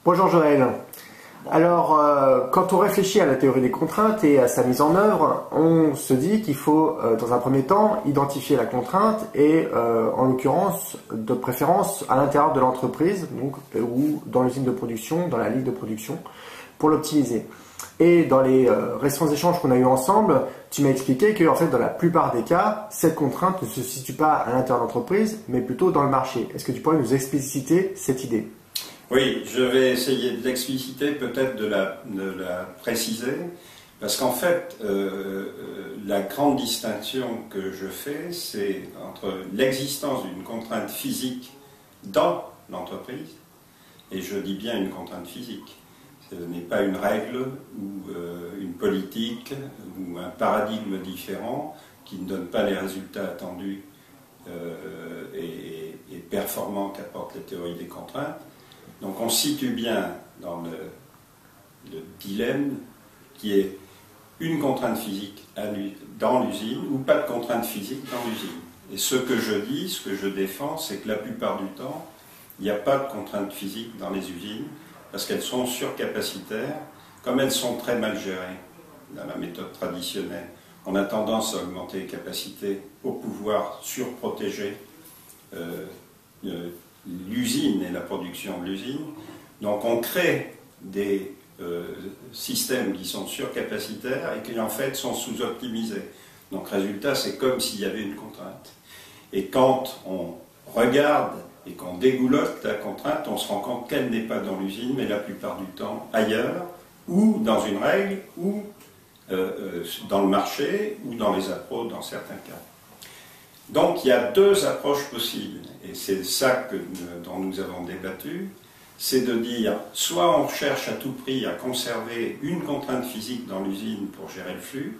Bonjour Joël. Alors, quand on réfléchit à la théorie des contraintes et à sa mise en œuvre, on se dit qu'il faut, dans un premier temps, identifier la contrainte et, en l'occurrence, de préférence à l'intérieur de l'entreprise, donc ou dans l'usine de production, dans la ligne de production, pour l'optimiser. Et dans les récents échanges qu'on a eus ensemble, tu m'as expliqué que, en fait, dans la plupart des cas, cette contrainte ne se situe pas à l'intérieur de l'entreprise, mais plutôt dans le marché. Est-ce que tu pourrais nous expliciter cette idée ? Oui, je vais essayer de l'expliciter, peut-être de la préciser, parce qu'en fait, la grande distinction que je fais, c'est entre l'existence d'une contrainte physique dans l'entreprise, et je dis bien une contrainte physique. Ce n'est pas une règle ou une politique ou un paradigme différent qui ne donne pas les résultats attendus et performants qu'apporte la théorie des contraintes. Donc on se situe bien dans le dilemme qui est une contrainte physique dans l'usine ou pas de contrainte physique dans l'usine. Et ce que je dis, ce que je défends, c'est que la plupart du temps, il n'y a pas de contrainte physique dans les usines parce qu'elles sont surcapacitaires, comme elles sont très mal gérées dans la méthode traditionnelle. On a tendance à augmenter les capacités pour pouvoir surprotéger l'usine et la production de l'usine. Donc on crée des systèmes qui sont surcapacitaires et qui en fait sont sous-optimisés. Donc résultat, c'est comme s'il y avait une contrainte. Et quand on regarde et qu'on dégoulotte la contrainte, on se rend compte qu'elle n'est pas dans l'usine, mais la plupart du temps ailleurs, ou dans une règle, ou dans le marché, ou dans les appros dans certains cas. Donc il y a deux approches possibles, et c'est ça dont nous avons débattu, c'est de dire, soit on cherche à tout prix à conserver une contrainte physique dans l'usine pour gérer le flux,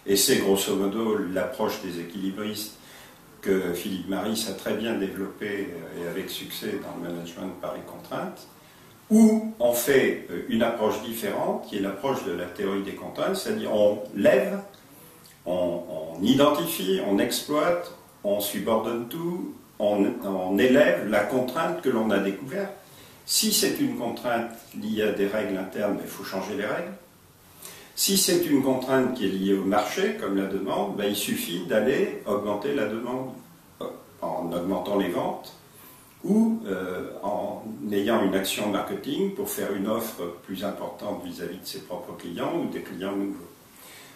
et c'est grosso modo l'approche des équilibristes que Philippe Maris a très bien développé et avec succès dans le management par les contraintes, ou on fait une approche différente, qui est l'approche de la théorie des contraintes, c'est-à-dire on lève, on identifie, on exploite, on subordonne tout, on élève la contrainte que l'on a découverte. Si c'est une contrainte liée à des règles internes, il faut changer les règles. Si c'est une contrainte qui est liée au marché, comme la demande, il suffit d'aller augmenter la demande en augmentant les ventes ou en ayant une action marketing pour faire une offre plus importante vis-à-vis de ses propres clients ou des clients nouveaux.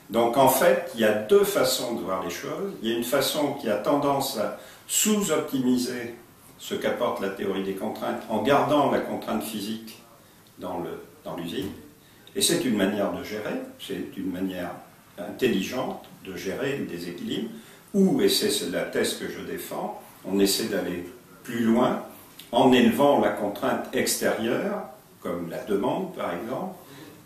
Donc en fait, il y a deux façons de voir les choses. Il y a une façon qui a tendance à sous-optimiser ce qu'apporte la théorie des contraintes en gardant la contrainte physique dans l'usine. Et c'est une manière de gérer, c'est une manière intelligente de gérer le déséquilibre, ou, et c'est la thèse que je défends, on essaie d'aller plus loin en élevant la contrainte extérieure, comme la demande par exemple,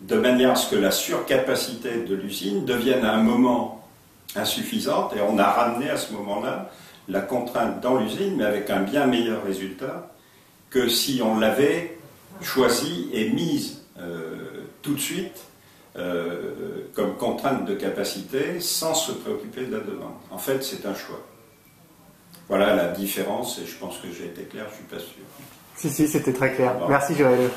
de manière à ce que la surcapacité de l'usine devienne à un moment insuffisante, et on a ramené à ce moment-là la contrainte dans l'usine, mais avec un bien meilleur résultat que si on l'avait choisie et mise tout de suite comme contrainte de capacité sans se préoccuper de la demande. En fait, c'est un choix. Voilà la différence, et je pense que j'ai été clair, je ne suis pas sûr. Si, c'était très clair. Merci Joël.